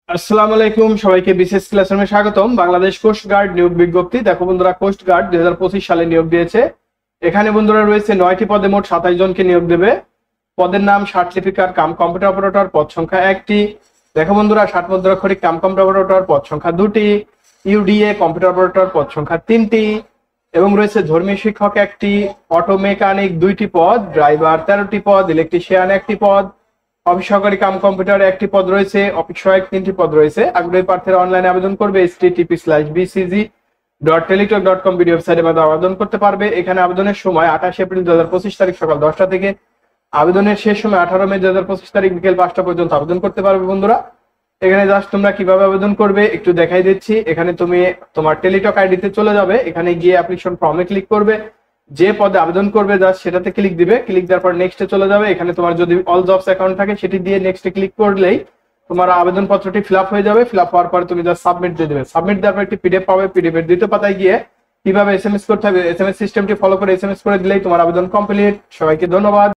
আসসালামু আলাইকুম, সবাইকে বিশেষ ক্লাসরুমে স্বাগতম। বাংলাদেশ কোস্ট গার্ড নিয়োগ বিজ্ঞপ্তি। দেখো বন্ধুরা, কোস্ট গার্ড 2025 সালে নিয়োগ দিয়েছে। এখানে বন্ধুরা রয়েছে 9টি পদে, মোট 27 জনকে নিয়োগ দেবে। পদের নাম ষাট লিপিকার কাম কম্পিউটার অপারেটর, পদ সংখ্যা 1টি। দেখো বন্ধুরা, 60 মুদ্রাক্ষরিক কাম কম্পিউটার অপারেটর, পদ সংখ্যা 2টি। ইউডিএ কম্পিউটার অপারেটর, পদ সংখ্যা 3টি। এবং রয়েছে ধর্মী শিক্ষক 1টি, অটো মেকানিক 2টি পদ, ড্রাইভার 13টি পদ, ইলেকট্রিশিয়ান 1টি পদ, অফিস সহকারী কাম কম্পিউটার 1টি পদ রয়েছে, অফিস সহায়ক 3টি পদ রয়েছে। আগ্রহী প্রার্থীরা অনলাইনে আবেদন করবে http://bcg.teletalk.com ভিডিও ওয়েবসাইটের মাধ্যমে আবেদন করতে পারবে। এখানে আবেদনের সময় 28 এপ্রিল 2025 তারিখ সকাল 10টা থেকে, আবেদনের শেষ সময় 18 মে 2025 তারিখ বিকেল 5টা পর্যন্ত আবেদন করতে পারবে। বন্ধুরা, এখানে জাস্ট তোমরা কিভাবে আবেদন করবে একটু দেখাই দিচ্ছি। এখানে তুমি তোমার টেলিটক আইডিতে চলে যাবে, এখানে গিয়ে অ্যাপ্লিকেশন ফর্মে ক্লিক করবে, যে পদে আবেদন করবে জাস্ট সেটাতে ক্লিক দিবে। ক্লিক দেওয়ার পর নেক্সটে চলে যাবে। এখানে তোমার যদি অল জবস অ্যাকাউন্ট থাকে সেটি দিয়ে নেক্সটে ক্লিক করলেই তোমার আবেদন পত্রটি ফিল আপ হয়ে যাবে। ফিল আপ হওয়ার পরে তুমি জাস্ট সাবমিট দিয়ে দেবে। সাবমিট দেওয়ার পর একটি পিডিএফ পাবে। পিডিএফ এর দ্বিতীয় পাতায় গিয়ে কিভাবে এসএমএস করতে হবে, এসএমএস সিস্টেমটি ফলো করে এসএমএস করে দিলেই তোমার আবেদন কমপ্লিট। সবাইকে ধন্যবাদ।